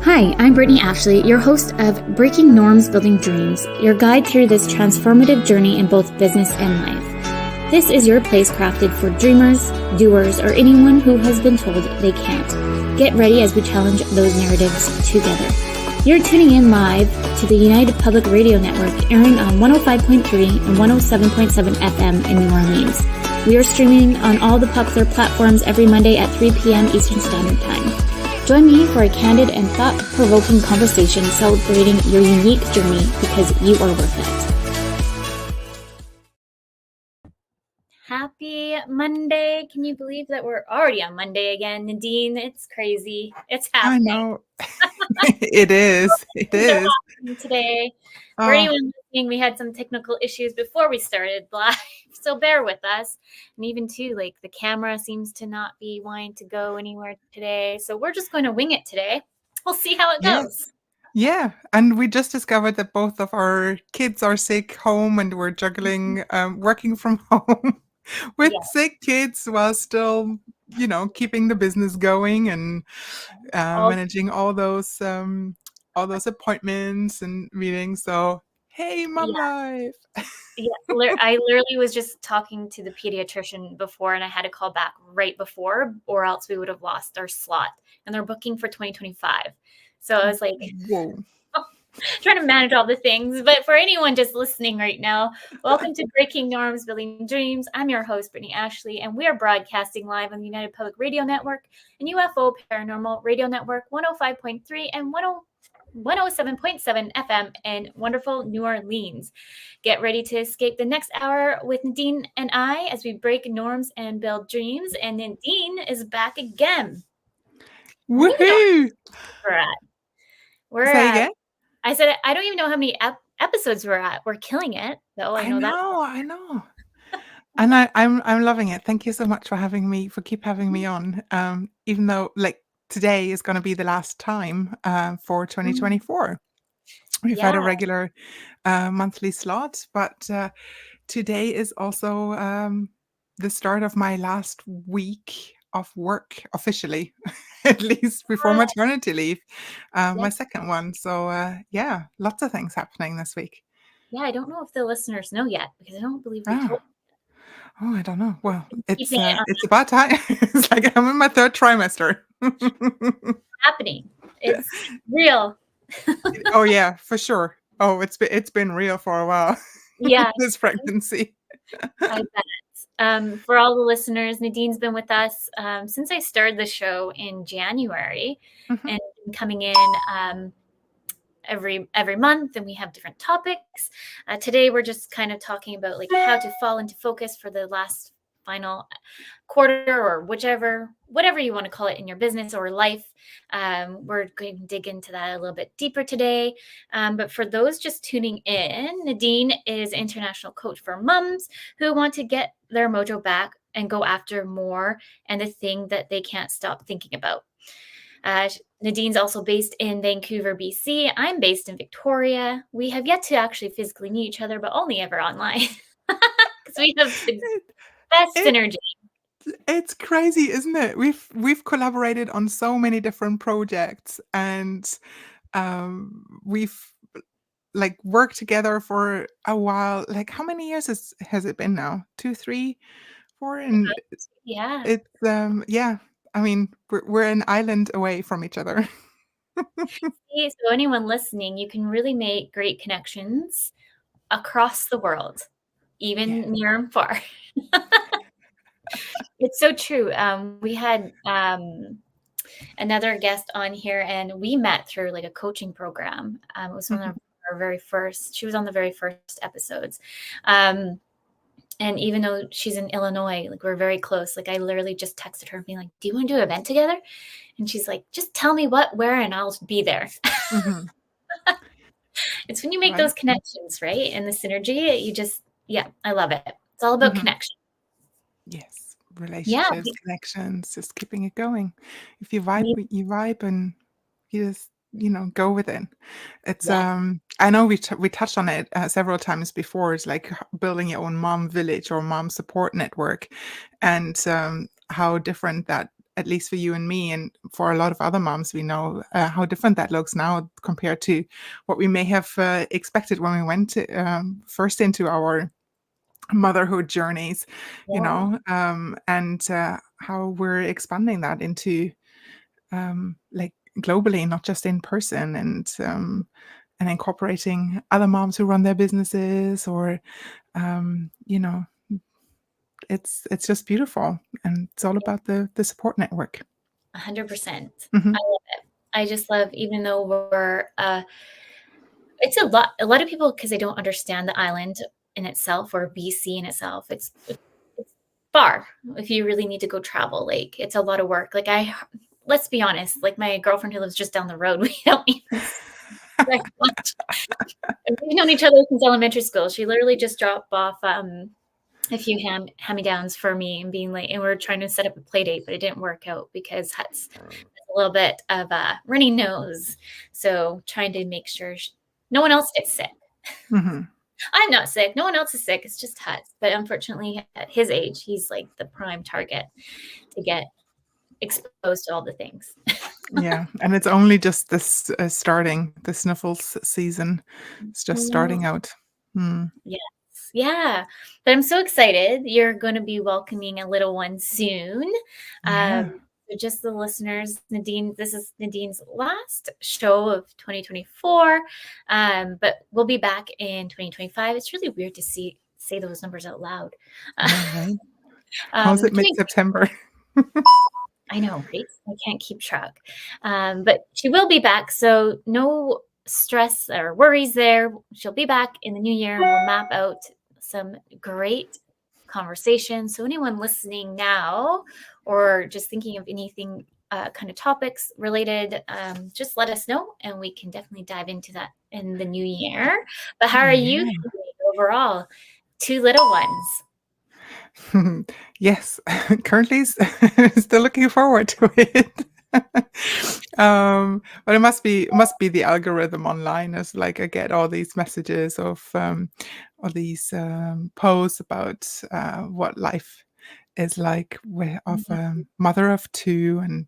Hi, I'm Brittney Ashley, your host of Breaking Norms, Building Dreams, your guide through this transformative journey in both business and life. This is your place crafted for dreamers, doers, or anyone who has been told they can't. Get ready as we challenge those narratives together. You're tuning in live to the United Public Radio Network, airing on 105.3 and 107.7 FM in New Orleans. We are streaming on all the popular platforms every Monday at 3 p.m. Eastern Standard Time. Join me for a candid and thought-provoking conversation celebrating your unique journey because you are worth it. Happy Monday. Can you believe that we're already on Monday again, Nadine? It's crazy. It's happening. I know. It is. It is. Today. For anyone listening, we had some technical issues before we started live, so bear with us. And even too, like the camera seems to not be wanting to go anywhere today, so we're just going to wing it today. We'll see how it goes. Yeah, and we just discovered that both of our kids are sick home, and we're juggling working from home with sick kids while still, keeping the business going and managing all those appointments and meetings. So, hey, mom life. I literally was just talking to the pediatrician before, and I had to call back right before, or else we would have lost our slot. And they're booking for 2025. So I was like, whoa. Trying to manage all the things. But for anyone just listening right now, welcome to Breaking Norms, Building Dreams. I'm your host, Brittney Ashley, and we are broadcasting live on the United Public Radio Network and UFO Paranormal Radio Network 105.3 and 107.7 FM in wonderful New Orleans. Get ready to escape the next hour with Nadine and I as we break norms and build dreams. And Nadine is back again. Woohoo! We're Say again? I said, I don't even know how many episodes we're at. We're killing it, though. I know that. I know. And I'm loving it. Thank you so much for keep having me on. Even though today is going to be the last time for 2024. We've had a regular monthly slot, but today is also the start of my last week of work officially, at least before maternity leave, my second one. So lots of things happening this week. Yeah, I don't know if the listeners know yet because I don't believe we told. Oh, I don't know. Well, it's about time. It's like I'm in my third trimester. Happening. It's real. Oh yeah, for sure. Oh, it's been real for a while. Yeah. This pregnancy. I bet. For all the listeners, Nadine's been with us since I started the show in January, and coming in every month, and we have different topics. Today, we're just kind of talking about how to fall into focus for the last final quarter or whatever you want to call it in your business or life. We're going to dig into that a little bit deeper today. But for those just tuning in, Nadine is an international coach for moms who want to get their mojo back and go after more and the thing that they can't stop thinking about. Nadine's also based in Vancouver, BC. I'm based in Victoria. We have yet to actually physically meet each other, but only ever online. Because we have the best synergy. It's crazy, isn't it? We've collaborated on so many different projects, and we've worked together for a while. How many years has it been now? 2, 3, 4? And it's I mean, we're an island away from each other. See, so anyone listening, you can really make great connections across the world, even near and far. It's so true. We had another guest on here, and we met through a coaching program. It was one of our very first. She was on the very first episodes. And even though she's in Illinois, we're very close. I literally just texted her being do you want to do an event together? And she's like, just tell me what, where, and I'll be there. It's when you make those connections, right? And the synergy, you just, I love it. It's all about connection. Yes. Relationships, connections, just keeping it going. If you vibe, you vibe, and you just, go with it. It's, I know we touched on it several times before. It's like building your own mom village or mom support network, and how different that at least for you and me, and for a lot of other moms we know, how different that looks now compared to what we may have expected when we went first into our motherhood journeys, Yeah. and how we're expanding that into like globally, not just in person, and incorporating other moms who run their businesses, or you know, it's just beautiful, and it's all about the support network. 100%. Hmm. I love it. I just love, even though we're, it's a lot of people, because they don't understand the island in itself, or BC in itself. It's far if you really need to go travel. Like, it's a lot of work. Like, let's be honest, like my girlfriend who lives just down the road, we don't even see very much. And we've known each other since elementary school. She literally just dropped off a few hand-me-downs for me, and being like, and we are trying to set up a play date, but it didn't work out because Hut's has a little bit of a runny nose. So trying to make sure no one else gets sick. Hmm. I'm not sick. No one else is sick. It's just Hut. But unfortunately, at his age, he's like the prime target to get exposed to all the things. Yeah, and it's only just this starting the sniffles season. It's just starting out. Mm. Yes. Yeah. But I'm so excited. You're going to be welcoming a little one soon. Yeah. So just the listeners, Nadine, this is Nadine's last show of 2024. But we'll be back in 2025. It's really weird to say those numbers out loud. Yeah, right. How's it mid-September? I know, right? I can't keep track. But she will be back, so no stress or worries there. She'll be back in the new year, and we'll map out some great conversations. So anyone listening now, or just thinking of anything kind of topics related, just let us know, and we can definitely dive into that in the new year. But how are you Yeah. feeling overall? 2 little ones. Yes, currently still looking forward to it. But it must be the algorithm online, as like I get all these messages of all these posts about what life is like of a mother of two, and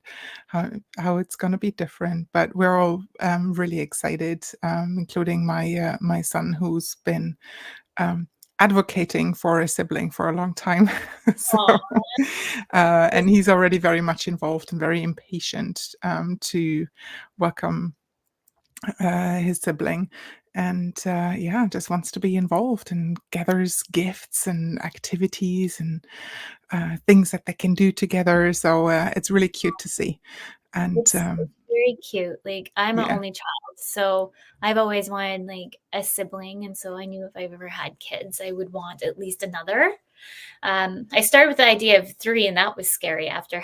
how it's going to be different. But we're all really excited, including my son, who's been um, advocating for a sibling for a long time. So, Aw. and he's already very much involved and very impatient to welcome his sibling. And yeah, just wants to be involved, and gathers gifts and activities and things that they can do together. So it's really cute to see. And It's very cute. Like, I'm an yeah. only child, so I've always wanted like a sibling, and so I knew if I've ever had kids, I would want at least another. I started with the idea of 3, and that was scary after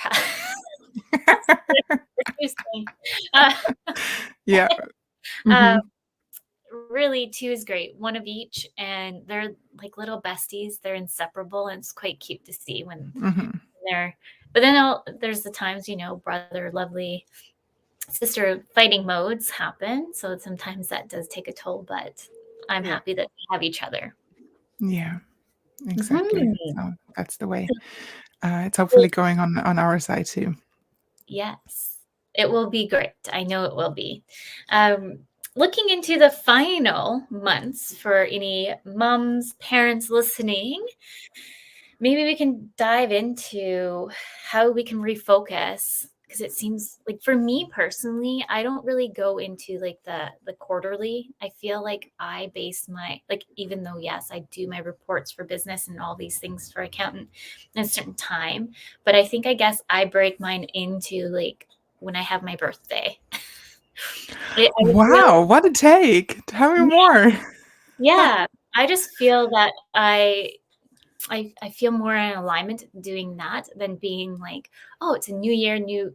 producing. Uh, Yeah. uh, Hmm. really, 2 is great, one of each, and they're like little besties. They're inseparable, and it's quite cute to see when Hmm. they're. But then there's the times, brother, lovely sister fighting modes happen. So sometimes that does take a toll, but I'm Yeah. happy that we have each other. Yeah. Exactly. Mhm. So that's the way. It's hopefully going on our side too. Yes, it will be great. I know it will be. Um, Looking into the final months for any moms, parents listening, maybe we can dive into how we can refocus, because it seems like, for me personally, I don't really go into like the quarterly. I feel like I base my, like, even though yes, I do my reports for business and all these things for accountant in a certain time, but I guess I break mine into like when I have my birthday. I just feel, Wow, what a take! Tell me more. yeah, I just feel that I feel more in alignment doing that than being like, oh, it's a new year, new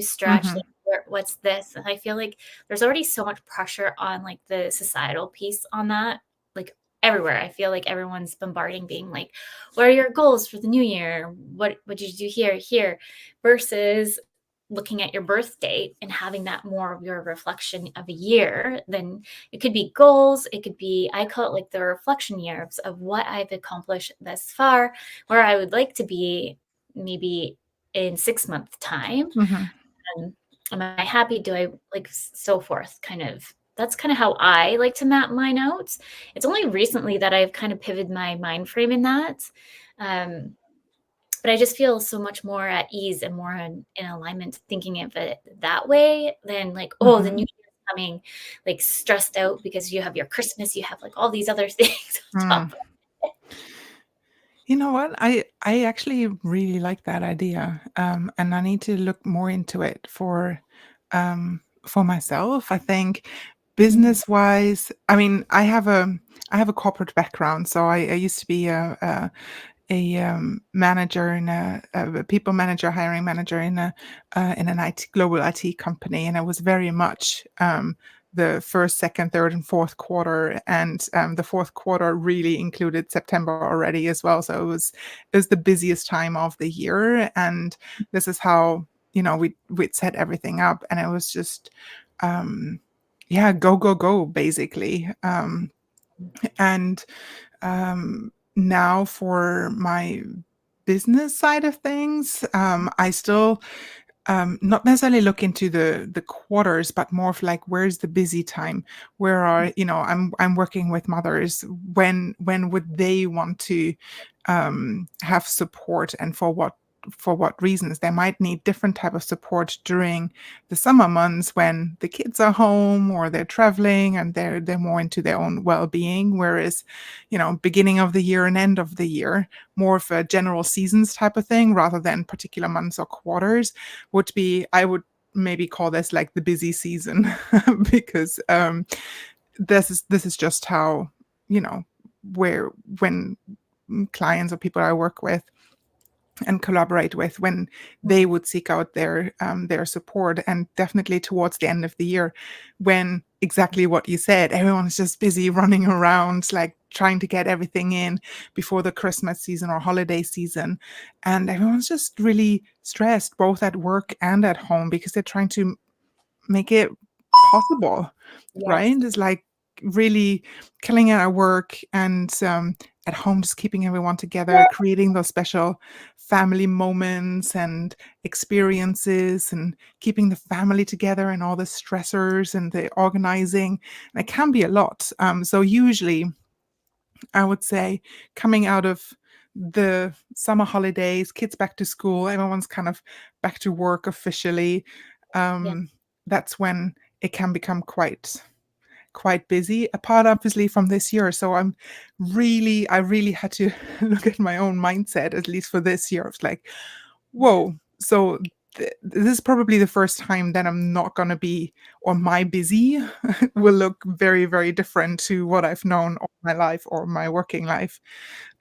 stretch. Mhm. Like, what's this? And I feel like there's already so much pressure on like the societal piece on that, like everywhere. I feel like everyone's bombarding, being like, what are your goals for the new year? What did you do here, versus looking at your birth date and having that more of your reflection of a year. Then it could be goals, it could be, I call it like the reflection year of what I've accomplished thus far, where I would like to be maybe in 6 month time? Mhm. Am I happy? Do I like so forth? Kind of. That's kind of how I like to map my notes. It's only recently that I've kind of pivoted my mind frame in that. But I just feel so much more at ease and more in alignment thinking of it that way than like, oh, the new Mhm. year's coming, like stressed out because you have your Christmas, you have like all these other things on Mm. top. You know what? I actually really like that idea, and I need to look more into it for myself. I think Mm, business-wise, I mean, I have a corporate background, so I used to be a manager a people manager, hiring manager in an IT global IT company, and it was very much the first, second, third, and fourth quarter, and the fourth quarter really included September already as well. So it was the busiest time of the year, and this is how we'd set everything up, and it was just yeah, go go go basically, and now for my business side of things, I still not necessarily look into the quarters, but more of like where's the busy time? Where are I'm working with mothers. When would they want to have support, and for what reasons? They might need different type of support during the summer months when the kids are home or they're traveling and they're more into their own well-being. Whereas, beginning of the year and end of the year, more of a general seasons type of thing rather than particular months or quarters would be, I would maybe call this like the busy season because this is just how, where when clients or people I work with and collaborate with, when they would seek out their support, and definitely towards the end of the year, when exactly what you said, everyone's just busy running around, like trying to get everything in before the Christmas season or holiday season, and everyone's just really stressed, both at work and at home, because they're trying to make it possible, right? yes. It's like really killing it at work, and at home just keeping everyone together, creating those special family moments and experiences, and keeping the family together, and all the stressors and the organizing. And it can be a lot. So usually I would say, coming out of the summer holidays, kids back to school, everyone's kind of back to work officially. Yeah. Um, that's when it can become quite busy. Apart, obviously, from this year. So I really had to look at my own mindset, at least for this year. It's like, Yeah. whoa. So this is probably the first time that I'm not going to be, or my busy will look very, very different to what I've known all my life or my working life,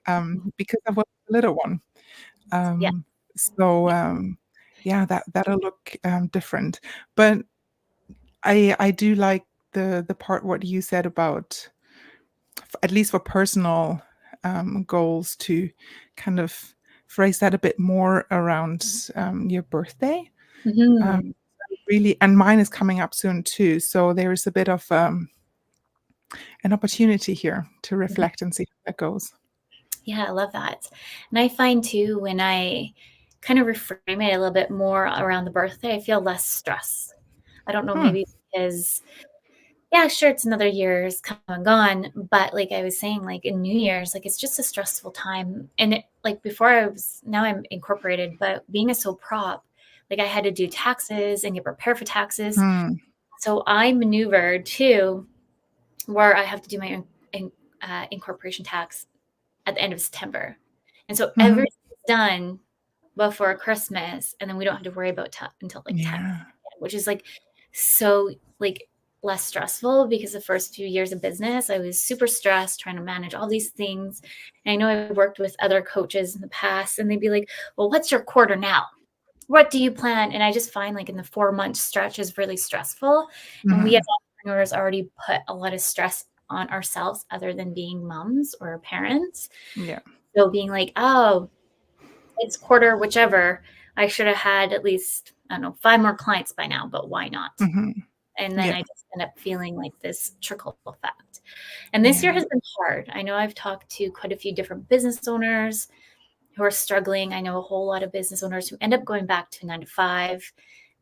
Mhm. because I was a little one. Yeah. Um, so, yeah, that'll look different. But I do like the part what you said about, at least for personal goals, to kind of phrase that a bit more around your birthday. Um, Mhm. really, and mine is coming up soon too. So there is a bit of an opportunity here to Mhm. reflect and see how that goes. Yeah, I love that. And I find too, when I kind of reframe it a little bit more around the birthday, I feel less stress. I don't know, Hmm. maybe because, yeah, sure, it's another year's come and gone, but like I was saying, like in New Year's, like it's just a stressful time. And it, like before now I'm incorporated, but being a sole prop, like I had to do taxes and get prepared for taxes. Hmm. So I maneuvered too, where I have to do my incorporation tax at the end of September. And so Mhm. everything's done before Christmas, and then we don't have to worry about until like 10, Yeah. which is like so like less stressful, because the first few years of business, I was super stressed trying to manage all these things. And I know I've worked with other coaches in the past, and they'd be like, well, what's your quarter now? What do you plan? And I just find like in the 4 month stretch is really stressful. And we as Mhm. entrepreneurs already put a lot of stress on ourselves other than being moms or parents. Yeah. So being like, oh, it's quarter, whichever, I should have had at least, I don't know, 5 more clients by now, but why not? Mhm. And then Yeah. I just end up feeling like this trickle effect. And this year Yeah. has been hard. I know I've talked to quite a few different business owners who are struggling. I know a whole lot of business owners who end up going back to 9 to 5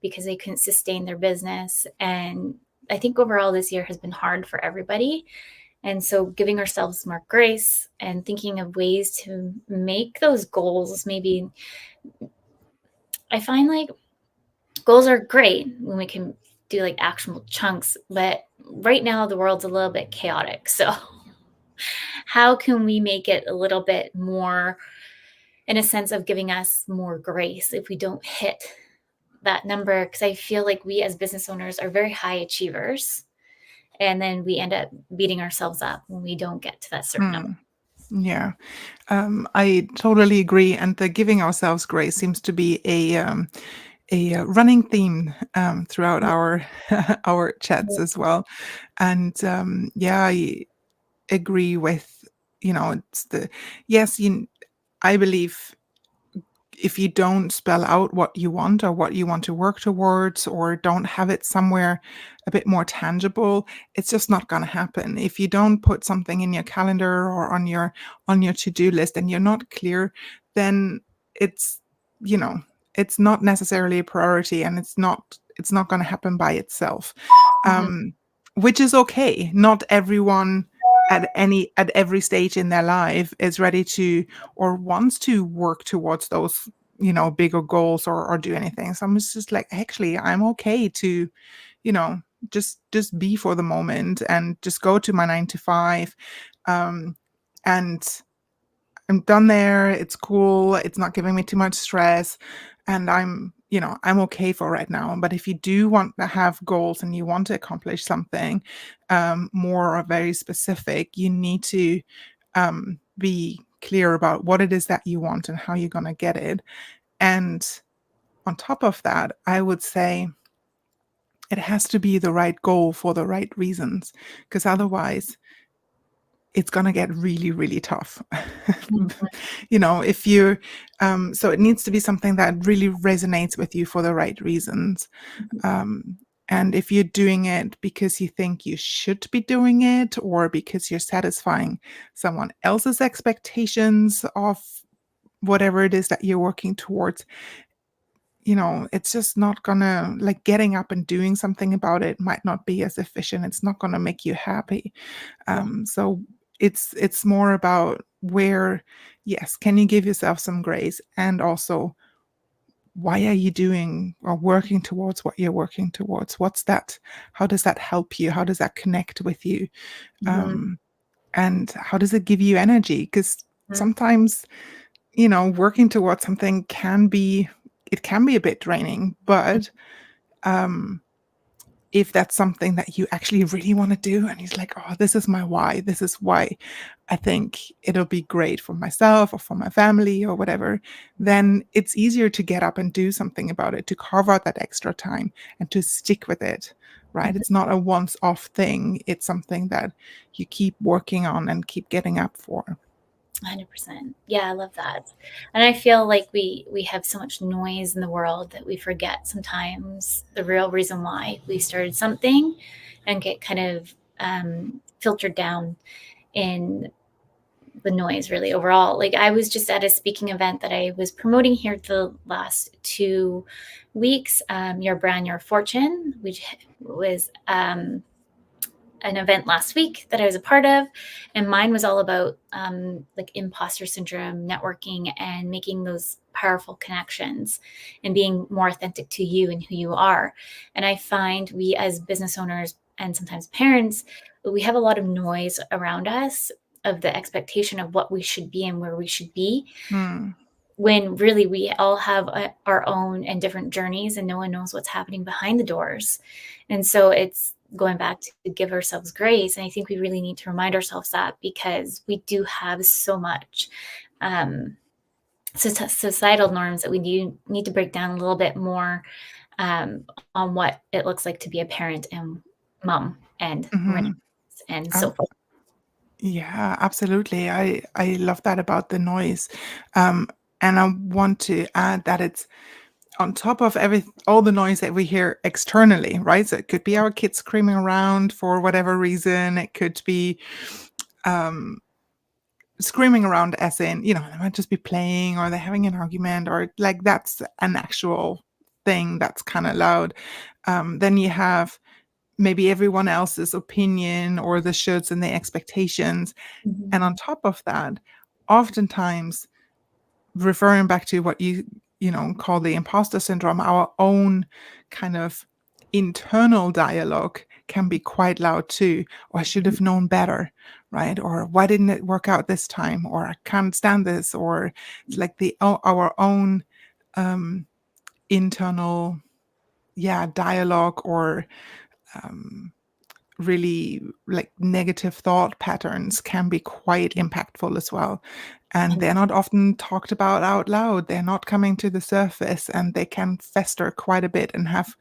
because they couldn't sustain their business. And I think overall this year has been hard for everybody. And so giving ourselves more grace and thinking of ways to make those goals, maybe I find like goals are great when we can do like actionable chunks, but right now the world's a little bit chaotic. So how can we make it a little bit more in a sense of giving us more grace if we don't hit that number? Because I feel like we as business owners are very high achievers, and then we end up beating ourselves up when we don't get to that certain number. Yeah. I totally agree. And the giving ourselves grace seems to be a running theme throughout our our chats as well. And yeah, I agree with, it's yes, I believe if you don't spell out what you want or what you want to work towards, or don't have it somewhere a bit more tangible, it's just not going to happen. If you don't put something in your calendar or on your to-do list and you're not clear, then it's, it's not necessarily a priority, and it's not going to happen by itself. Which is okay. Not everyone at every stage in their life is ready to or wants to work towards those, bigger goals, or do anything. So I'm just like, actually, I'm okay to, you know, just be for the moment and just go to my 9 to 5. And I'm done there. It's cool. It's not giving me too much stress. And I'm okay for right now. But if you do want to have goals and you want to accomplish something more or very specific, you need to be clear about what it is that you want and how you're going to get it. And on top of that, I would say it has to be the right goal for the right reasons, because otherwise it's going to get really, really tough. If you, so it needs to be something that really resonates with you for the right reasons. And if you're doing it because you think you should be doing it, or because you're satisfying someone else's expectations of whatever it is that you're working towards, it's just not gonna, like, getting up and doing something about it might not be as efficient. It's not gonna make you happy. So it's more about where, yes, can you give yourself some grace, and also why are you doing or working towards what you're working towards? What's that? How does that help you? How does that connect with you? And how does it give you energy? Because sometimes, working towards something can be a bit draining, but if that's something that you actually really want to do, and he's like, oh, this is my why, this is why I think it'll be great for myself or for my family or whatever, then it's easier to get up and do something about it, to carve out that extra time and to stick with it, right? It's not a once-off thing. It's something that you keep working on and keep getting up for. 100%. Yeah, I love that. And I feel like we have so much noise in the world that we forget sometimes the real reason why we started something, and get kind of filtered down in the noise really overall. Like, I was just at a speaking event that I was promoting here the last 2 weeks, Your Brand, Your Fortune, which was an event last week that I was a part of, and mine was all about like imposter syndrome, networking, and making those powerful connections and being more authentic to you and who you are. And I find we as business owners and sometimes parents, we have a lot of noise around us of the expectation of what we should be and where we should be, when really we all have our own and different journeys, and no one knows what's happening behind the doors. And so it's going back to give ourselves grace. And I think we really need to remind ourselves that, because we do have so much societal norms that we need to break down a little bit more on what it looks like to be a parent and mom and and so forth. Yeah, absolutely. I love that about the noise. And I want to add that it's on top of all the noise that we hear externally, right? So it could be our kids screaming around for whatever reason. It could be screaming around, as in, you know, they might just be playing, or they're having an argument, or like that's an actual thing that's kind of loud. Then you have maybe everyone else's opinion, or the shoulds and the expectations. And on top of that, oftentimes, referring back to what you know, call the imposter syndrome, our own kind of internal dialogue can be quite loud too. Or I should have known better, right? Or why didn't it work out this time? Or I can't stand this. Or it's like our own internal, dialogue, or really like negative thought patterns can be quite impactful as well. And they're not often talked about out loud. They're not coming to the surface, and they can fester quite a bit and have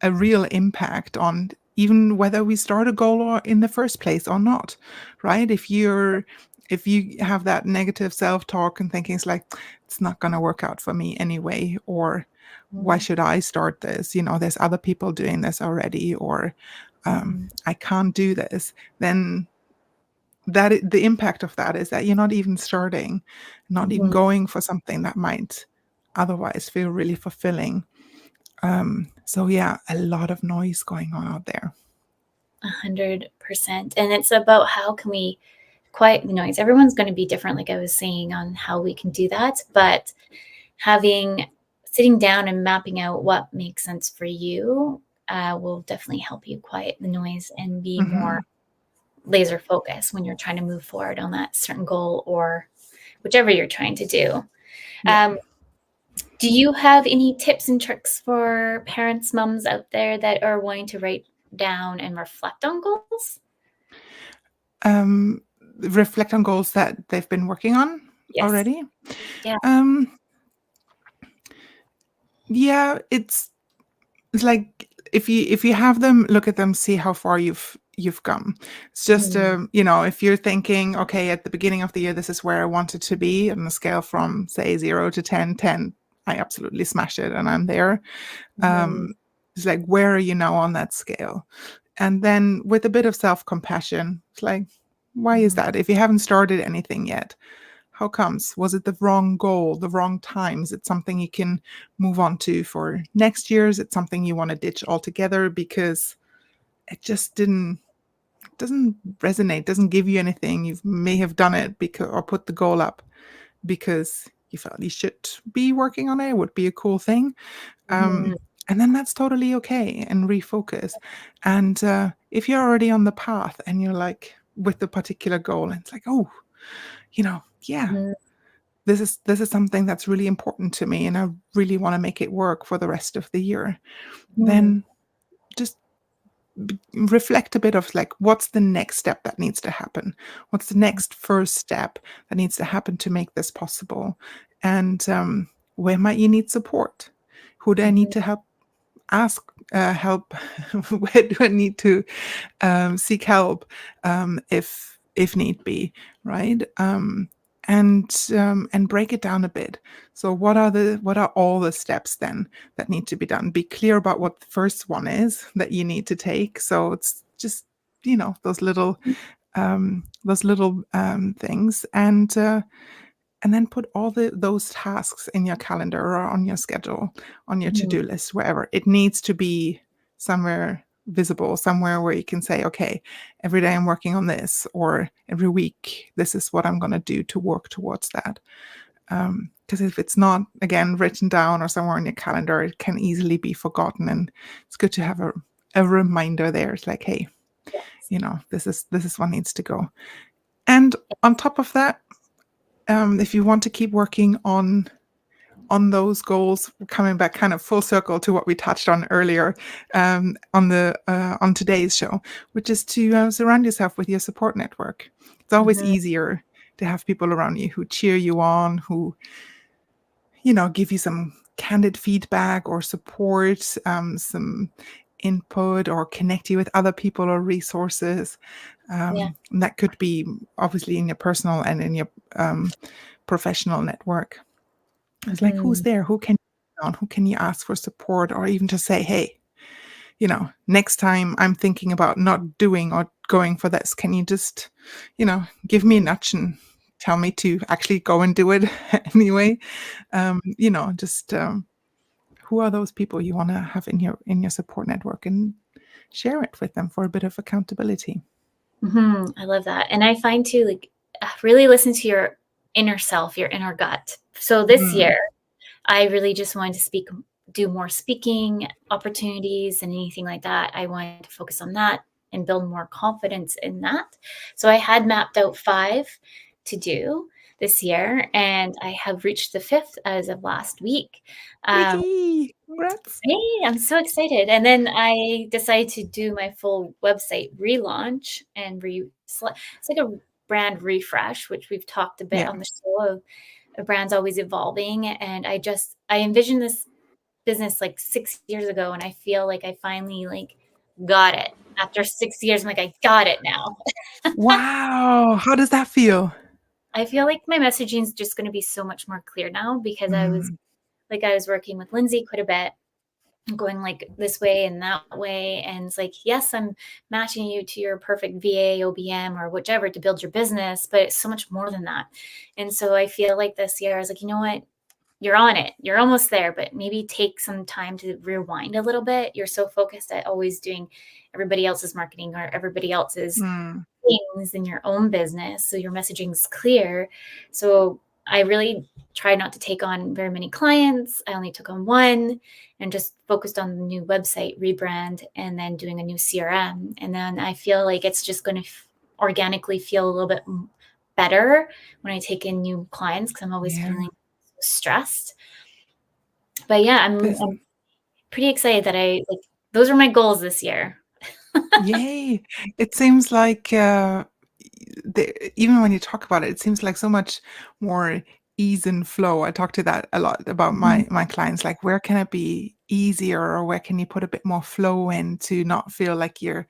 a real impact on even whether we start a goal or in the first place or not, right? If you have that negative self-talk and thinking it's like, it's not going to work out for me anyway, or why should I start this? You know, there's other people doing this already, or I can't do this. Then the impact of that is that you're not even starting, not even going for something that might otherwise feel really fulfilling. So yeah, a lot of noise going on out there. 100%. And it's about how can we quiet the noise. Everyone's going to be different, like I was saying, on how we can do that. But sitting down and mapping out what makes sense for you will definitely help you quiet the noise and be more laser focused when you're trying to move forward on that certain goal or whichever you're trying to do. Yeah. Do you have any tips and tricks for parents, moms out there that are wanting to write down and reflect on goals? Reflect on goals that they've been working on already? Yeah. Yeah, it's like if you have them, look at them, see how far you've come. It's just you know, if you're thinking, okay, at the beginning of the year, this is where I wanted to be on a scale from say 0 to 10, I absolutely smashed it and I'm there. It's like, where are you now on that scale? And then with a bit of self-compassion, it's like, why is that? If you haven't started anything yet, how comes? Was it the wrong goal, the wrong time? Is it something you can move on to for next year? Is it something you want to ditch altogether because it just doesn't resonate, doesn't give you anything? You may have done it because, or put the goal up because you felt you should be working on it. It would be a cool thing. And then that's totally okay, and refocus. And if you're already on the path and you're like with the particular goal, and it's like, oh, you know, this is something that's really important to me, and I really want to make it work for the rest of the year. Then just reflect a bit of like, what's the next step that needs to happen? What's the next first step that needs to happen to make this possible? And where might you need support? Who do I need to help? Ask help. Where do I need to seek help if need be, right? And break it down a bit. So what are all the steps then that need to be done? Be clear about what the first one is that you need to take. So it's just, you know, those little things, and then put all those tasks in your calendar or on your schedule, on your to-do list, wherever. It needs to be somewhere visible, somewhere where you can say, okay, every day I'm working on this, or every week, this is what I'm going to do to work towards that. Because if it's not, again, written down or somewhere on your calendar, it can easily be forgotten. And it's good to have a reminder there. It's like, hey, you know, this is what needs to go. And on top of that, if you want to keep working on those goals, coming back kind of full circle to what we touched on earlier on today's show, which is to surround yourself with your support network. It's always easier to have people around you who cheer you on, who, you know, give you some candid feedback or support, some input, or connect you with other people or resources. That could be obviously in your personal and in your professional network. It's like, who's there? Who can you ask for support, or even just say, hey, you know, next time I'm thinking about not doing or going for this. Can you just, give me a nudge and tell me to actually go and do it anyway? Just who are those people you want to have in your support network, and share it with them for a bit of accountability. I love that. And I find too, like, really listen to your inner self, your inner gut. So this year, I really just wanted to do more speaking opportunities and anything like that. I wanted to focus on that and build more confidence in that. So I had mapped out 5 to do this year, and I have reached the 5th as of last week. Yay! Congrats. Hey, I'm so excited. And then I decided to do my full website relaunch and it's like a brand refresh, which we've talked a bit Yeah. on the show of a brand's always evolving. And I envisioned this business like 6 years ago, and I feel like I finally like got it. After 6 years, I'm like, I got it now. Wow! How does that feel? I feel like my messaging is just going to be so much more clear now, because I was Mm, working with Lindsay quite a bit, going like this way and that way. And it's like, yes, I'm matching you to your perfect VA, OBM, or whichever to build your business, but it's so much more than that. And so I feel like this year I was like, you know what? You're on it. You're almost there, but maybe take some time to rewind a little bit. You're so focused at always doing everybody else's marketing or everybody else's mm, things in your own business. So your messaging is clear. So I really tried not to take on very many clients. I only took on one and just focused on the new website rebrand and then doing a new CRM. And then I feel like it's just going to organically feel a little bit better when I take in new clients, because I'm always yeah. feeling stressed. But yeah, This I'm pretty excited that those are my goals this year. Yay! It seems like, even when you talk about it, it seems like so much more ease and flow. I talk to that a lot about Mhm. my clients, like, where can it be easier, or where can you put a bit more flow in to not feel like you're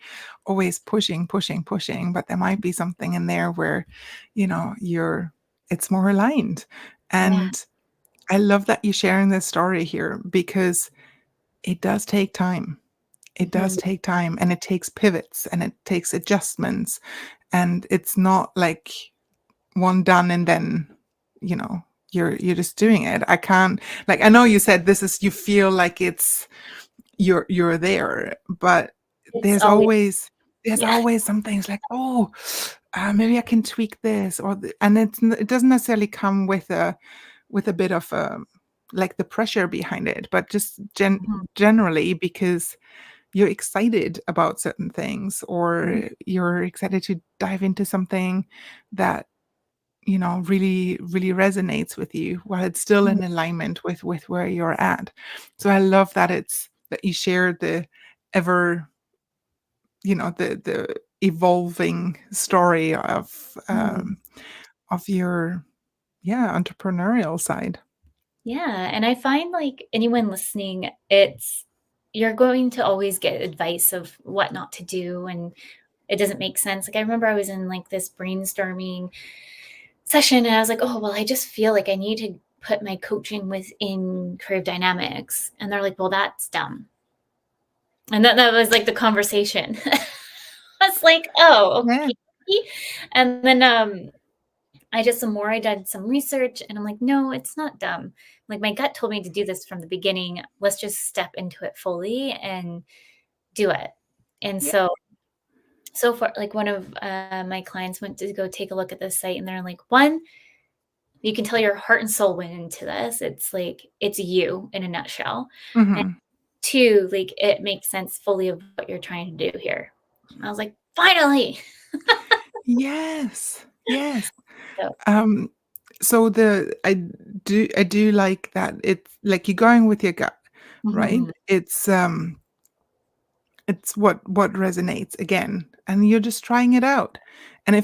always pushing, pushing, pushing, but there might be something in there where, it's more aligned. Yeah. And I love that you're sharing this story here, because it does take time. It does Mhm. take time, and it takes pivots, and it takes adjustments, and it's not like one done and then, you know, you're just doing it. I can't, like, I know you said you feel like you're there, but It's there's always, always there's yeah. always some things like, "Oh, maybe I can tweak this," and it doesn't necessarily come with a bit of, like, the pressure behind it, but just Mhm. generally because you're excited about certain things, Mhm. or you're excited to dive into something that, really, really resonates with you while it's still Mhm. in alignment with where you're at. So I love that you share the ever, the evolving story Mhm. of your, yeah, entrepreneurial side. Yeah, and I find like anyone listening, you're going to always get advice of what not to do, and it doesn't make sense. Like I remember I was in like this brainstorming session, and I was like, "Oh, well, I just feel like I need to put my coaching within creative dynamics." And they're like, "Well, that's dumb." And that was like the conversation. I was like, "Oh, Yeah. okay." And then the more I did some research, and I'm like, no, it's not dumb. Like my gut told me to do this from the beginning. Let's just step into it fully and do it. And Yeah. so far, like one of my clients went to go take a look at this site, and they're like, one, you can tell your heart and soul went into this. It's like, it's you in a nutshell. And Mhm. two, like it makes sense fully of what you're trying to do here. And I was like, finally. Yes. Yes. So, Um, so I do like that it's like you're going with your gut, right? mhm, It's what resonates again, and you're just trying it out. And yeah,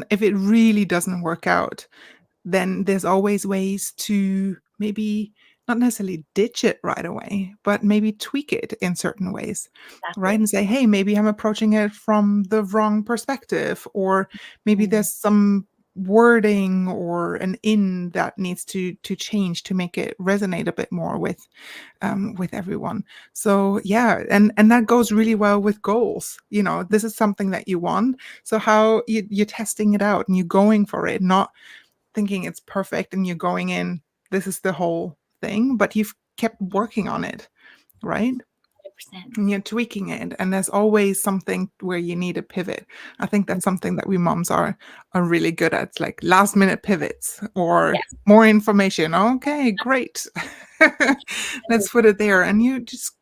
if it really doesn't work out, then there's always ways to maybe not necessarily ditch it right away, but maybe tweak it in certain ways, right? exactly. And say, hey, maybe I'm approaching it from the wrong perspective, or maybe Mhm, there's some wording or an in that needs to change to make it resonate a bit more with everyone. So yeah, and that goes really well with goals. You know, this is something that you want. So how you're testing it out and you're going for it, not thinking it's perfect and you're going in, this is the whole thing, but you've kept working on it, right? 100%. And you're tweaking it, and there's always something where you need a pivot. I think that's something that we moms are really good at, like last minute pivots or Yes. more information. Okay, great. Let's put it there, and you just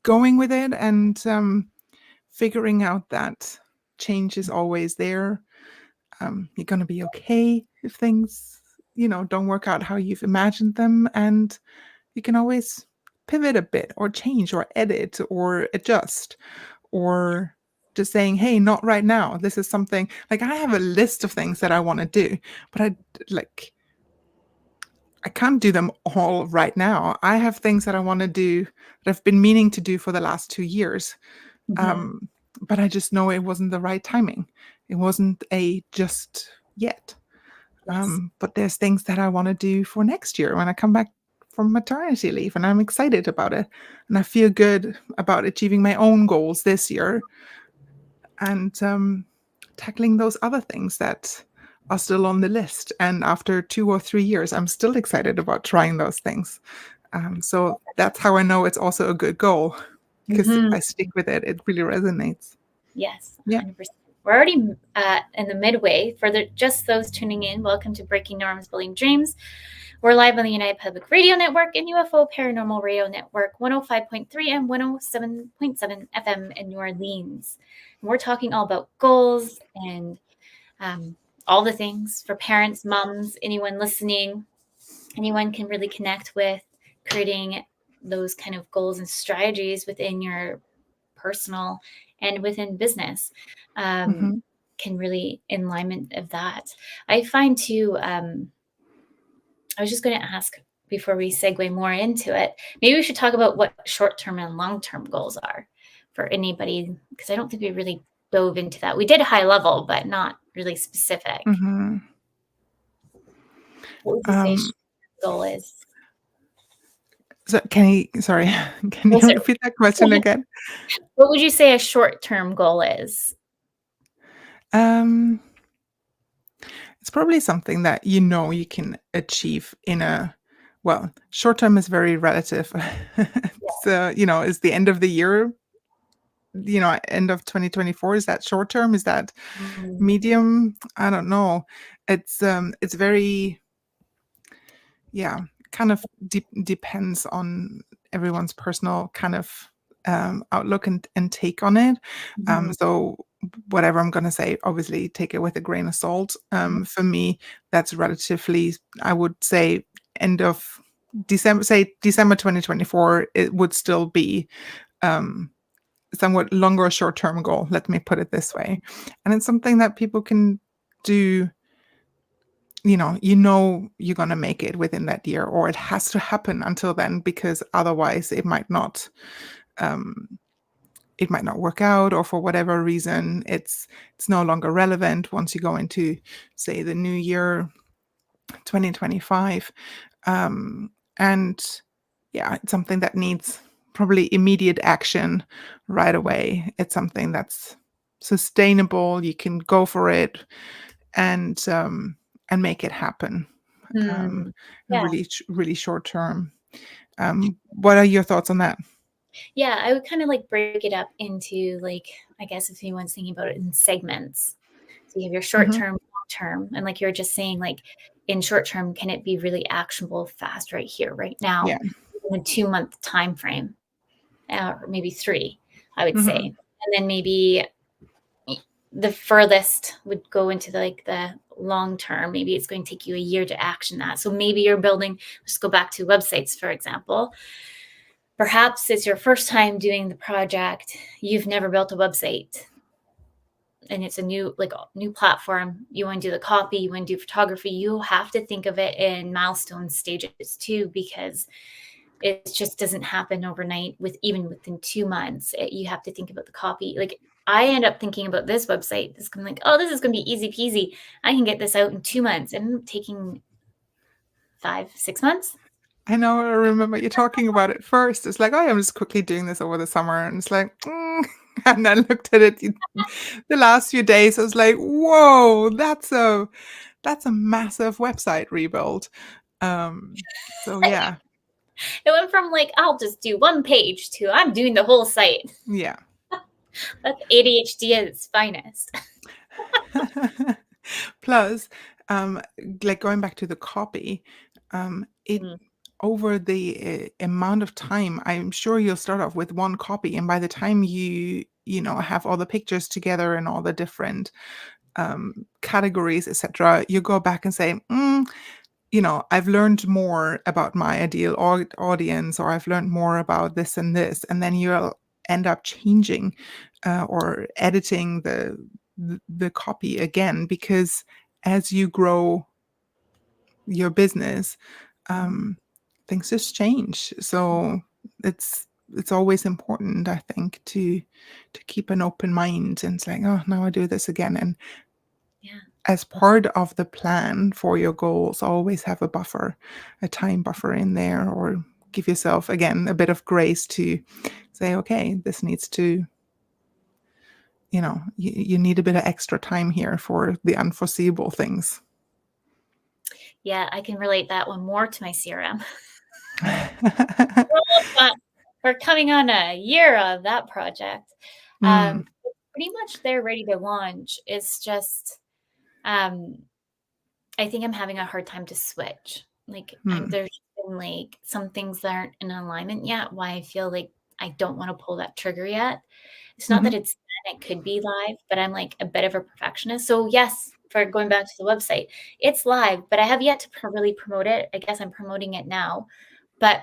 going with it and figuring out that change is always there. You're going to be okay if things, don't work out how you've imagined them, and you can always pivot a bit or change or edit or adjust, or just saying, hey, not right now. This is something, like, I have a list of things that I want to do, but I can't do them all right now. I have things that I want to do that I've been meaning to do for the last 2 years. Mm-hmm. But I just know it wasn't the right timing. It wasn't a just yet. Yes. But there's things that I want to do for next year when I come back from maternity leave, and I'm excited about it. And I feel good about achieving my own goals this year and tackling those other things that are still on the list. And after 2 or 3 years, I'm still excited about trying those things. So that's how I know it's also a good goal, because if Mm-hmm. I stick with it, it really resonates. Yes, Yeah. 100%. We're already in the midway. For just those tuning in, welcome to Breaking Norms, Building Dreams. We're live on the United Public Radio Network and UFO Paranormal Radio Network, 105.3 and 107.7 FM in New Orleans. And we're talking all about goals and all the things for parents, moms, anyone listening. Anyone can really connect with creating those kind of goals and strategies within your personal and within business, Mhm. can really in alignment of that. I find too, I was just going to ask before we segue more into it, maybe we should talk about what short-term and long-term goals are for anybody, because I don't think we really dove into that. We did high level, but not really specific. Mhm. What would you say Um, goal is? so sorry, can Oh, you sorry. repeat that question again? What would you say a short-term goal is? Um, it's probably something that you can achieve well, short term is very relative. So, is the end of the year, end of 2024, is that short term? Is that Mm, medium? I don't know. It's very, yeah, kind of depends on everyone's personal kind of outlook and take on it. mhm, So whatever I'm going to say, obviously take it with a grain of salt. mhm, For me, that's relatively, I would say, end of December, say December 2024, it would still be um, somewhat longer or short-term goal. Let me put it this way. And it's something that people can do. You're going to make it within that year, or it has to happen until then, because otherwise um, it might not work out, or for whatever reason, it's no longer relevant once you go into, say, the new year, 2025. And yeah, it's something that needs probably immediate action right away. It's something that's sustainable. You can go for it and make it happen. um, mm. Yeah. really short term. What are your thoughts on that? Yeah, I would kind of like break it up into, like, I guess if anyone's thinking about it in segments. So you have your short Hmm. term, long term, and like you were just saying, like in short term, can it be really actionable fast right here, right Yeah. now, in a 2 month time frame, or maybe 3, I would say. Hmm. And then maybe the furthest would go into the long term. Maybe it's going to take you a year to action that. So maybe you're building, let's go back to websites, for example. Perhaps it's your first time doing the project. You've never built a website and it's a new platform. You want to do the copy, you want to do photography. You have to think of it in milestone stages too, because it just doesn't happen overnight, even within 2 months. You have to think about the copy. Like I end up thinking about this website. I'm like, oh, this is going to be easy peasy. I can get this out in 2 months, and taking 5-6 months. I know. I remember you talking about it first. It's like, oh, I'm just quickly doing this over the summer, and it's like, and I looked at it the last few days. I was like, whoa, that's a massive website rebuild. So yeah, It went from like, I'll just do one page to I'm doing the whole site. yeah. That's ADHD at its finest. Plus, like going back to the copy, it Mm. over the amount of time, I'm sure you'll start off with one copy, and by the time you know have all the pictures together and all the different categories, etc., you go back and say, you know, I've learned more about my ideal audience, or I've learned more about this and this, and then you'll end up changing or editing the copy again, because as you grow your business, things just change. So it's always important, I think, to keep an open mind and saying, oh, now I do this again. And Yeah. as part of the plan for your goals, always have a buffer, a time buffer in there, or give yourself, again, a bit of grace to say, okay, this needs to, you know, you need a bit of extra time here for the unforeseeable things. Yeah, I can relate that one more to my CRM. We're coming on a year of that project. Pretty much they're ready to launch. It's just, I think I'm having a hard time to switch. Like, there's been like some things that aren't in alignment yet. Why I feel like I don't want to pull that trigger yet. It's not that it's it could be live, but I'm like a bit of a perfectionist. So yes, for going back to the website, it's live, but I have yet to really promote it. I guess I'm promoting it now. But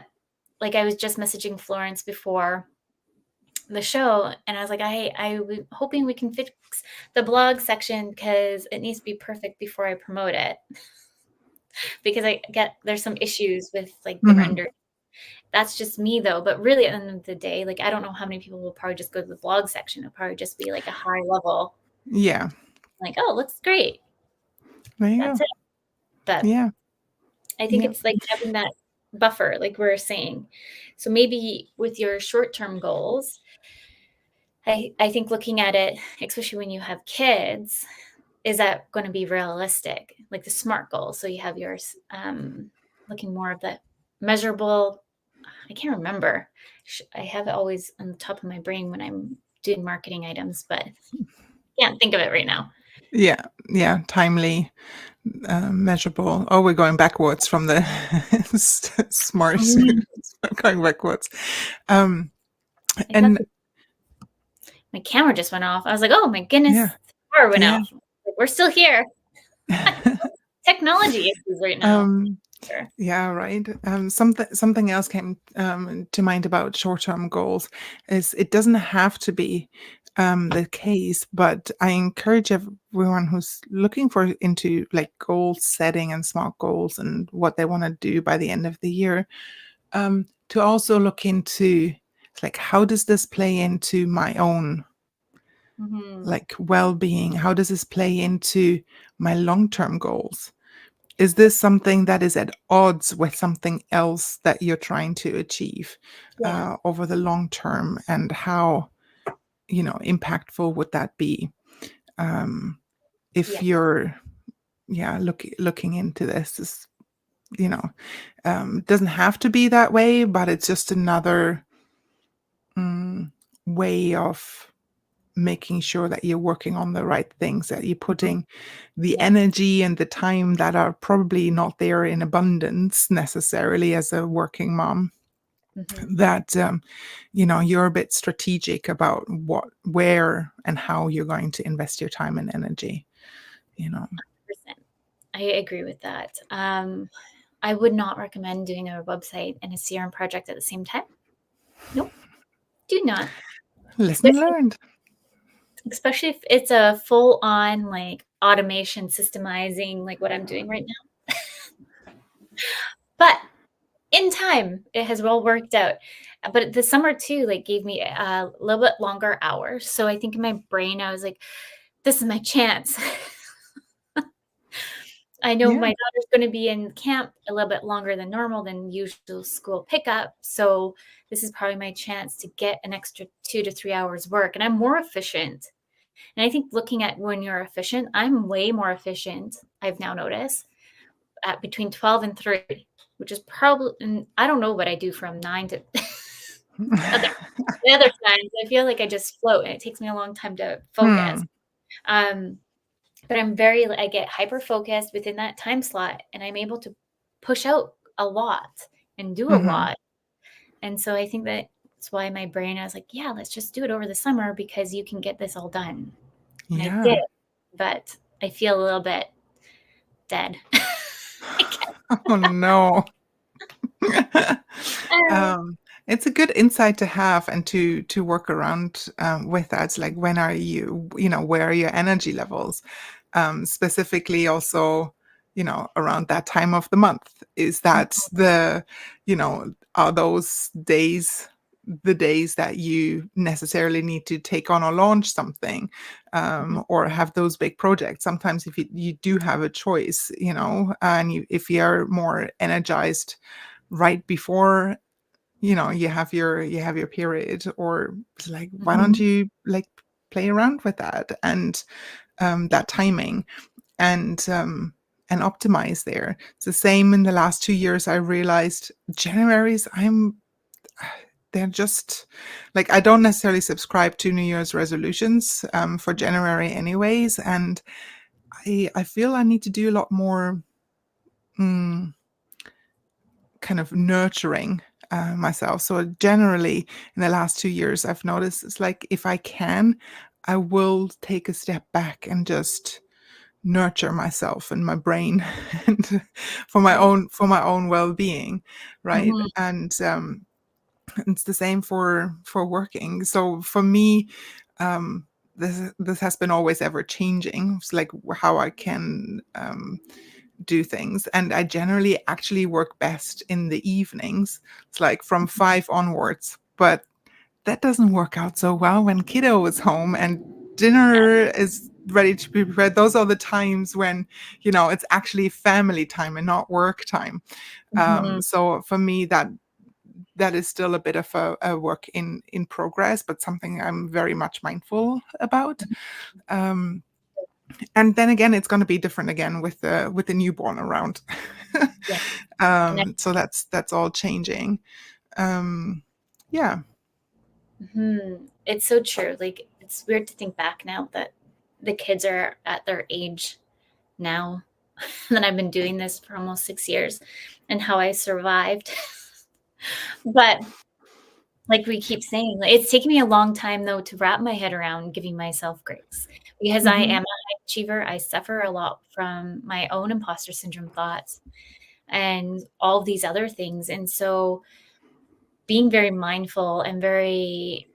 like I was just messaging Florence before the show, and I was like, I was hoping we can fix the blog section because it needs to be perfect before I promote it. Because I get there's some issues with like the render. That's just me though. But really at the end of the day, like I don't know how many people will probably just go to the blog section. It'll probably just be like a high level. Yeah. Like, oh, looks great. There you That's go. it. But Yeah. I think Yeah. it's like having that buffer, like we're saying. So maybe with your short-term goals, I think looking at it, especially when you have kids, is that going to be realistic? Like the SMART goals. So you have yours looking more of the measurable. I can't remember. I have it always on the top of my brain when I'm doing marketing items, but can't think of it right now. Yeah. Yeah. Timely, measurable. Oh, we're going backwards from the smart. Going backwards. And my camera just went off. I was like, oh my goodness, yeah. the power went Yeah. out. We're still here. Technology issues right now. Sure. Yeah, right. Something else came to mind about short-term goals is it doesn't have to be the case, but I encourage everyone who's looking into like goal setting and smart goals and what they want to do by the end of the year, to also look into like, how does this play into my own like well-being? How does this play into my long-term goals? Is this something that is at odds with something else that you're trying to achieve over the long term? And how, you know, impactful would that be if you're, looking into this? Is, you know, it doesn't have to be that way, but it's just another way of making sure that you're working on the right things, that you're putting the energy and the time that are probably not there in abundance necessarily as a working mom, that you know, you're a bit strategic about what, where and how you're going to invest your time and energy, you know. 100%. I agree with that. I would not recommend doing a website and a CRM project at the same time. Nope, do not. Lesson learned. Especially if it's a full-on like automation systemizing, like what I'm doing right now. But in time, it has well worked out. But the summer too, like, gave me a little bit longer hours. So I think in my brain, I was like, this is my chance. I know Yeah. my daughter's going to be in camp a little bit longer than normal than usual school pickup. So this is probably my chance to get an extra 2 to 3 hours work. And I'm more efficient. And I think looking at when you're efficient, I'm way more efficient, I've now noticed, at between 12 and 3, which is probably, and I don't know what I do from 9 to other, the other times. I feel like I just float and it takes me a long time to focus. Hmm. Um, but I get hyper focused within that time slot and I'm able to push out a lot and do a Hmm. lot. And so I think that's why my brain, I was like, yeah, let's just do it over the summer because you can get this all done. And I did, Yeah. but I feel a little bit dead. Oh no. Um, Um, it's a good insight to have and to work around with that. It's like, when are you, where are your energy levels? Specifically also, around that time of the month. Is that are those days the days that you necessarily need to take on or launch something, mhm, or have those big projects? Sometimes if you do have a choice, and if you're more energized right before you have your period, or it's like, why don't mhm, you like play around with that, and that timing, and optimize there. It's the same in the last 2 years. I realized January's they're just like, I don't necessarily subscribe to New Year's resolutions for January anyways, and I feel I need to do a lot more mm, kind of nurturing myself. So generally, in the last 2 years, I've noticed it's like, if I can, I will take a step back and just nurture myself and my brain, and right. for my own well-being, right? Mhm, And it's the same for working. So for me, this has been always ever changing. It's like how I can do things, and I generally actually work best in the evenings. It's like from 5 onwards, but that doesn't work out so well when kiddo is home and yeah, dinner is ready to be prepared. Those are the times when it's actually family time and not work time. mhm, So for me, that is still a bit of a work in progress, but something I'm very much mindful about. um, and then again, it's going to be different again with the newborn around. yeah, and So that's all changing. um, yeah. it's so true. Like, it's weird to think back now that the kids are at their age now, that I've been doing this for almost 6 years and how I survived. But like we keep saying, like, it's taken me a long time, though, to wrap my head around giving myself grace because I Hmm. am a high achiever. I suffer a lot from my own imposter syndrome thoughts and all of these other things. And so being very mindful and very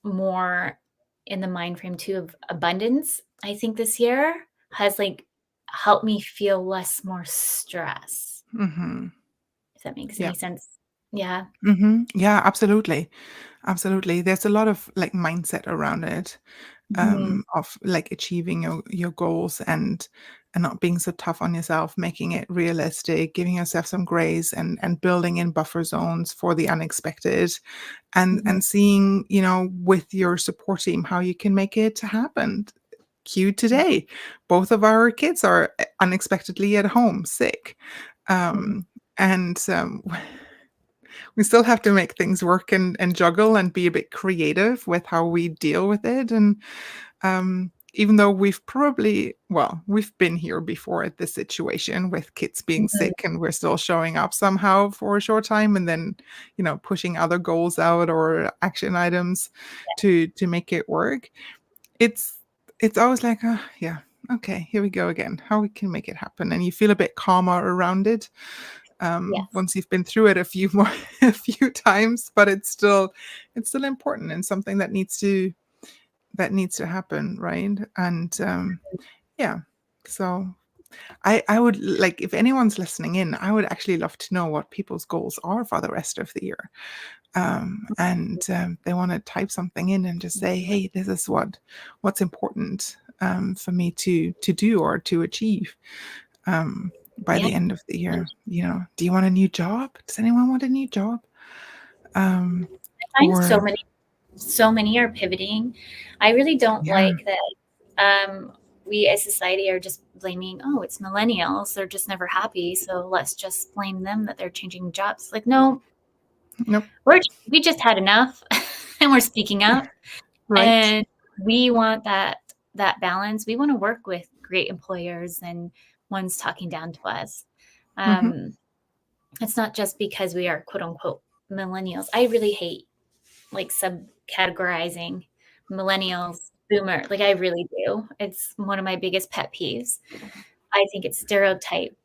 more in the mind frame too of abundance, I think this year has like helped me feel more stress, Hmm. if that makes Yeah. any sense. Yeah. Yeah, absolutely. Absolutely. There's a lot of like mindset around it, Mhm. of like achieving your goals, and not being so tough on yourself, making it realistic, giving yourself some grace, and building in buffer zones for the unexpected, Mhm. and seeing, with your support team, how you can make it happen. Cue Mhm. today, both of our kids are unexpectedly at home sick. Mhm. And we still have to make things work, and juggle and be a bit creative with how we deal with it. And even though we've been here before at this situation with kids being Mhm. sick, and we're still showing up somehow for a short time, and then pushing other goals out or action items to make it work. It's always like, oh, yeah, okay, here we go again, how we can make it happen, and you feel a bit calmer around it Yes. once you've been through it a few more a few times. But it's still important, and something that needs to happen, right? And yeah, so I would like, if anyone's listening in, I would actually love to know what people's goals are for the rest of the year. And they want to type something in and just say, hey, this is what's important for me to do or to achieve by Yeah. the end of the year. You know, do you want a new job? Does anyone want a new job? I find Or so many are pivoting. I really don't yeah. like that we as society are just blaming, oh, it's millennials. They're just never happy. So let's just blame them that they're changing jobs. Like, no, Nope. we just had enough and we're speaking up. Right. And we want that balance. We want to work with great employers and ones talking down to us. Mm-hmm. It's not just because we are quote unquote millennials. I really hate like subcategorizing millennials, boomer. Like I really do. It's one of my biggest pet peeves. I think it's stereotype,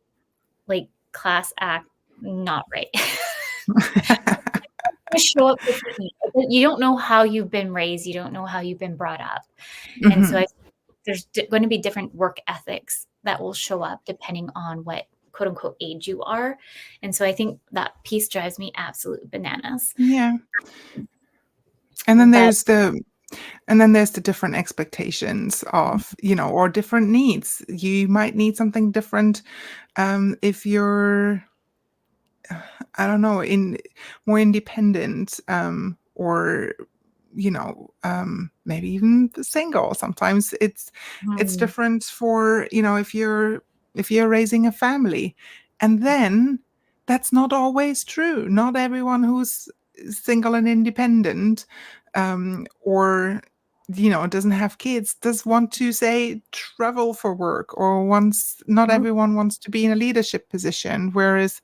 like class act, not right. Show up differently. You don't know how you've been raised. You don't know how you've been brought up. And so Mm-hmm. there's going to be different work ethics that will show up depending on what quote unquote age you are. And so I think that piece drives me absolute bananas. Yeah. And then But there's the different expectations of, you know, or different needs. You might need something different if you're, I don't know, more independent, or you know, maybe even single. Sometimes it's different for, you know, if you're raising a family, and then that's not always true. Not everyone who's single and independent, or you know, doesn't have kids, does want to say travel for work, or wants. Not everyone wants to be in a leadership position, whereas,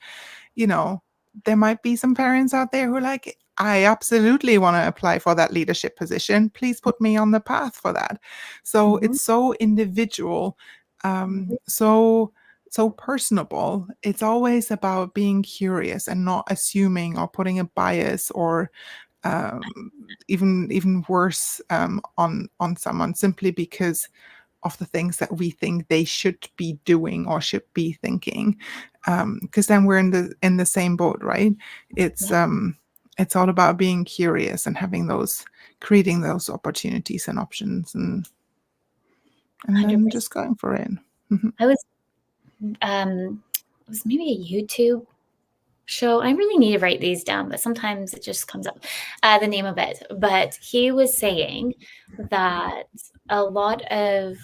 you know, there might be some parents out there who are like, I absolutely want to apply for that leadership position. Please put me on the path for that. So it's so individual, so personable. It's always about being curious and not assuming or putting a bias or even worse on someone simply because of the things that we think they should be doing or should be thinking, because then we're in the same boat, right? It's it's all about being curious and creating those opportunities and options, and then 100%. just going for it. Mm-hmm. I was it was maybe a YouTube show. I really need to write these down, but sometimes it just comes up, the name of it. But he was saying that a lot of,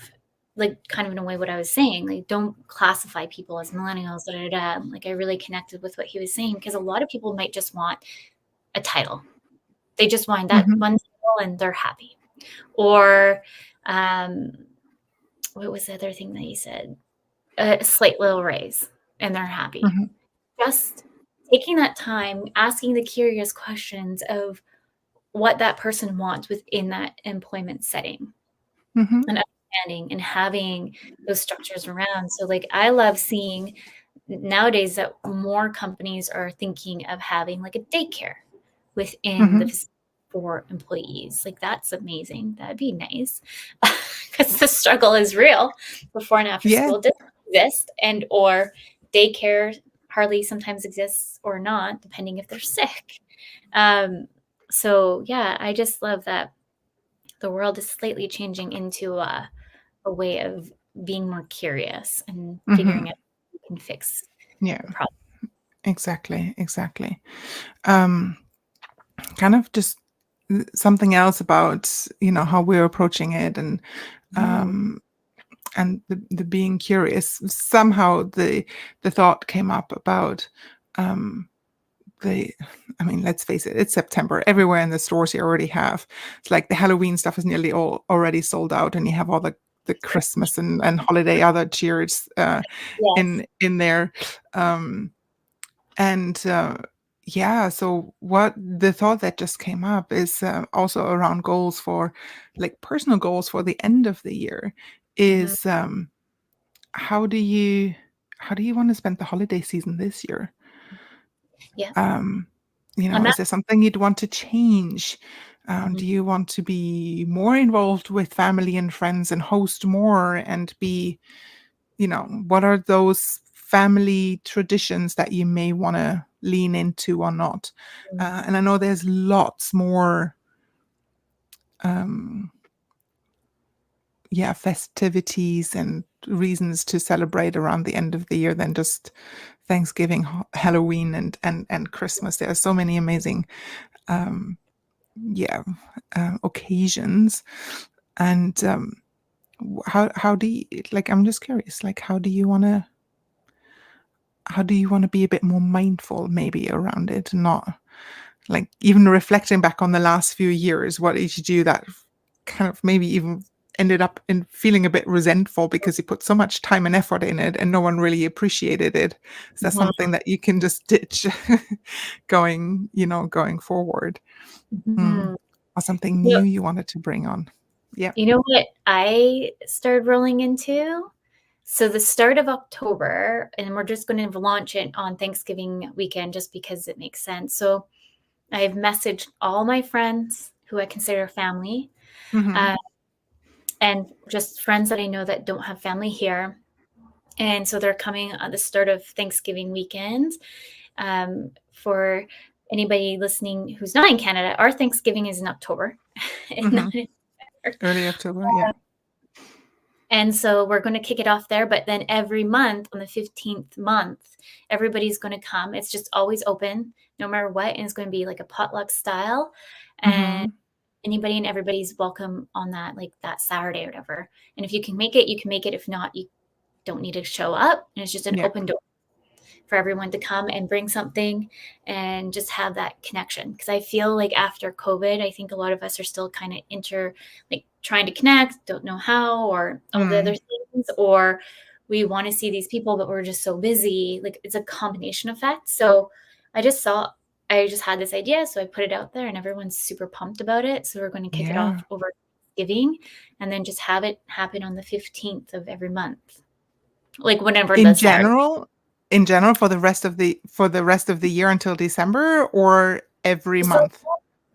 like, kind of in a way what I was saying, like, don't classify people as millennials, da, da, da. Like, I really connected with what he was saying because a lot of people might just want a title. They just want that Mm-hmm. one title and they're happy. Or, what was the other thing that he said? A slight little raise and they're happy. Mm-hmm. Just taking that time, asking the curious questions of what that person wants within that employment setting Mm-hmm. and understanding and having those structures around. So like I love seeing nowadays that more companies are thinking of having like a daycare within the Mm-hmm. facility for employees. Like that's amazing. That'd be nice because the struggle is real. Before and after Yeah. school doesn't exist, and or daycare hardly sometimes exists or not, depending if they're sick. So yeah, I just love that the world is slightly changing into a way of being more curious and Mm-hmm. figuring out how we can fix Yeah. the problem. Exactly. Um, Kind of just something else about, you know, how we're approaching it, and Mm. the being curious. Somehow the thought came up about the I mean, let's face it, it's September. Everywhere in the stores you already have, it's like the Halloween stuff is nearly all already sold out, and you have all the Christmas and holiday other cheers Yes. in there. And yeah, so what the thought that just came up is also around goals for, like, personal goals for the end of the year Mhm. is, how do you want to spend the holiday season this year? Yeah. Um, you know, I'm is at, there something you'd want to change? mhm. Do you want to be more involved with family and friends and host more and be, what are those family traditions that you may want to lean into or not? And I know there's lots more, festivities and reasons to celebrate around the end of the year than just Thanksgiving, Halloween, and Christmas. There are so many amazing, um, occasions. And how do you, like? I'm just curious. Like, how do you want to be a bit more mindful, maybe, around it? Not like even reflecting back on the last few years. What did you do that kind of maybe even ended up in feeling a bit resentful because you put so much time and effort in it and no one really appreciated it? Is that something that you can just ditch going forward? Mhm. Or something You new you wanted to bring on? Yeah. you know what I started rolling into? So the start of October, and we're just going to launch it on Thanksgiving weekend just because it makes sense. So I've messaged all my friends who I consider family, Mm-hmm. uh, and just friends that I know that don't have family here. And so they're coming at the start of Thanksgiving weekend. For anybody listening who's not in Canada, our Thanksgiving is in October. And Mm-hmm. not in Early October. Yeah. And so we're going to kick it off there. But then every month on the 15th month, everybody's going to come. It's just always open, no matter what. And it's going to be like a potluck style. And Mm-hmm. anybody and everybody's welcome on that, like that Saturday or whatever. And if you can make it, you can make it. If not, you don't need to show up. And it's just an Yeah. open door for everyone to come and bring something and just have that connection. Because I feel like after COVID, I think a lot of us are still kind of like trying to connect, don't know how, or all the other things, or we want to see these people, but we're just so busy. Like it's a combination effect. So I just had this idea, so I put it out there, and everyone's super pumped about it. So we're going to kick it Yeah. off over Thanksgiving, and then just have it happen on the 15th of every month, like whenever the In Saturday. general in general for the rest of the year until December, or every So month?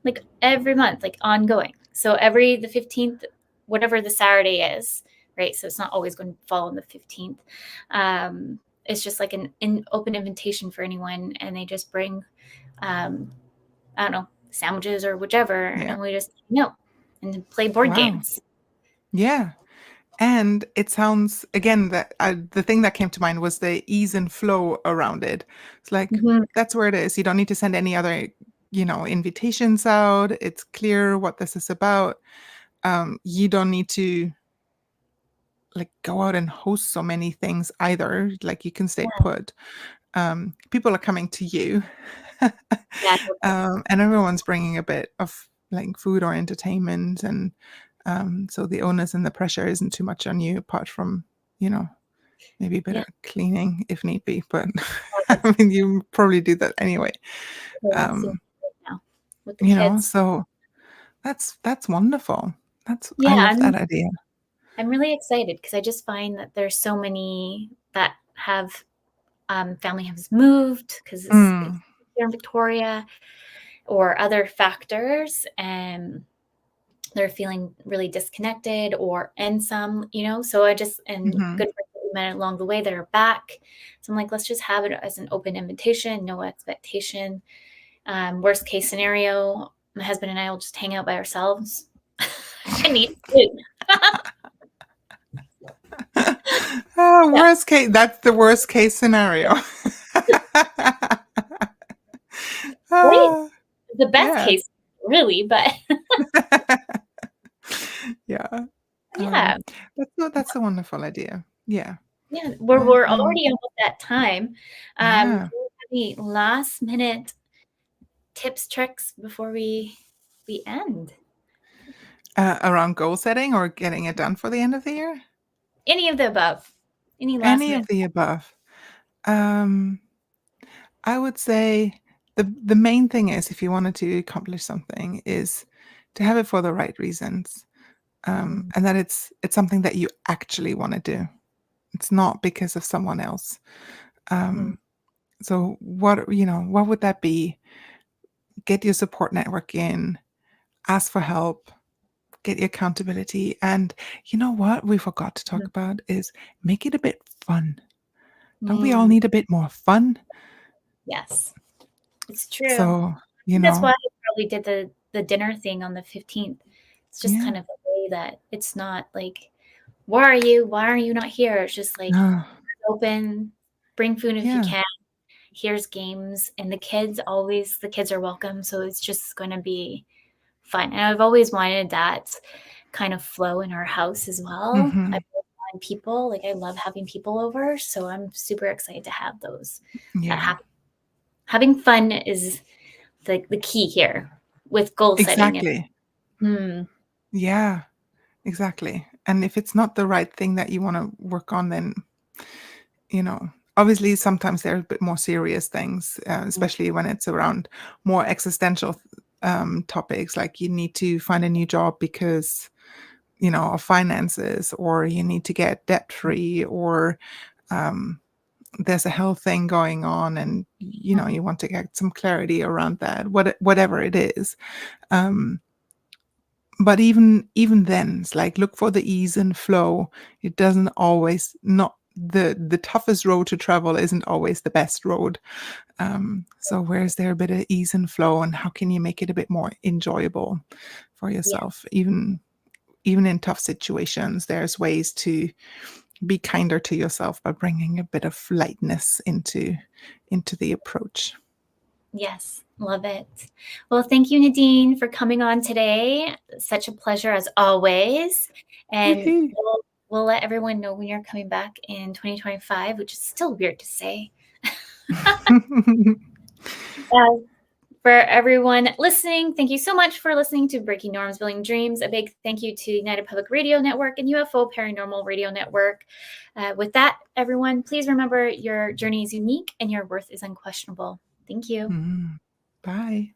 like every month, like ongoing. So the 15th, whatever the Saturday is, right? So it's not always going to fall on the 15th. It's just like an open invitation for anyone, and they just bring, I don't know, sandwiches or whichever, Yeah. and we just and play board Wow. games. Yeah. And it sounds, again, that the thing that came to mind was the ease and flow around it. It's like, Mhm. that's where it is. You don't need to send any other, invitations out. It's clear what this is about. You don't need to like go out and host so many things either. Like you can stay Yeah, put. People are coming to you. yeah, And everyone's bringing a bit of like food or entertainment, and so the onus and the pressure isn't too much on you, apart from maybe a bit yeah. of cleaning if need be. But That's I mean, you probably do that anyway. what I'm seeing Um, right now with the kids. so that's wonderful. I Yeah, love that idea. I'm really excited because I just find that there's so many that have family has moved because it's Mm, here in Victoria or other factors, and they're feeling really disconnected and so I just and mhm. good friends that we met along the way that are back. So I'm like, let's just have it as an open invitation, no expectation. Worst case scenario, my husband and I will just hang out by ourselves and eat food. Yeah, Worst case, that's the worst case scenario. right? Ah, The best yeah. case, really, but Yeah. yeah. That's a wonderful idea. Yeah. Yeah, we're I we're I'm already almost at time. Yeah. Do you have any last minute tips, tricks before we end? Around goal setting or getting it done for the end of the year? Any of the above. Any last Any minute. of the above. Um, I would say the main thing is, if you wanted to accomplish something, is to have it for the right reasons, Mm, and that it's something that you actually wanna do. It's not because of someone else. mhm, Um, so what would that be? Get your support network in, ask for help, get your accountability, and you know what we forgot to talk mhm. about is make it a bit fun. Don't we all need a bit more fun? Yes, it's true. So, I you think that's why know, I probably did the dinner thing on the 15th. It's just yeah. kind of a way that it's not like, "Where are you? Why are you not here?" It's just like, Uh, open, bring food if you yeah. can, here's games, and the kids are welcome, so it's just gonna be fun, and I've always wanted that kind of flow in our house as well. I Mhm. love people, like, I love having people over, so I'm super excited to have those that Yeah. happen. Having fun is the key here with goal setting and Exactly. mm, Yeah, exactly. And if it's not the right thing that you wanna work on, then, you know, obviously sometimes there are a bit more serious things, especially when it's around more existential, topics, like you need to find a new job because, of finances, or you need to get debt free, or, um, there's a health thing going on and, you want to get some clarity around that, whatever it is. Um, but even then, it's like, look for the ease and flow. It doesn't always not the toughest road to travel isn't always the best road. So where is there a bit of ease and flow, and how can you make it a bit more enjoyable for yeah, yourself? Even in tough situations, there's ways to be kinder to yourself by bringing a bit of lightness into the approach. yes, love it. Well, thank you, Nadine, for coming on today. Such a pleasure as always, and Woohoo. we'll let everyone know when you're coming back in 2025, which is still weird to say. Uh, For everyone listening, thank you so much for listening to Breaking Norms, Building Dreams. A big thank you to United Public Radio Network and UFO Paranormal Radio Network. With that, everyone, please remember your journey is unique and your worth is unquestionable. Thank you. Bye.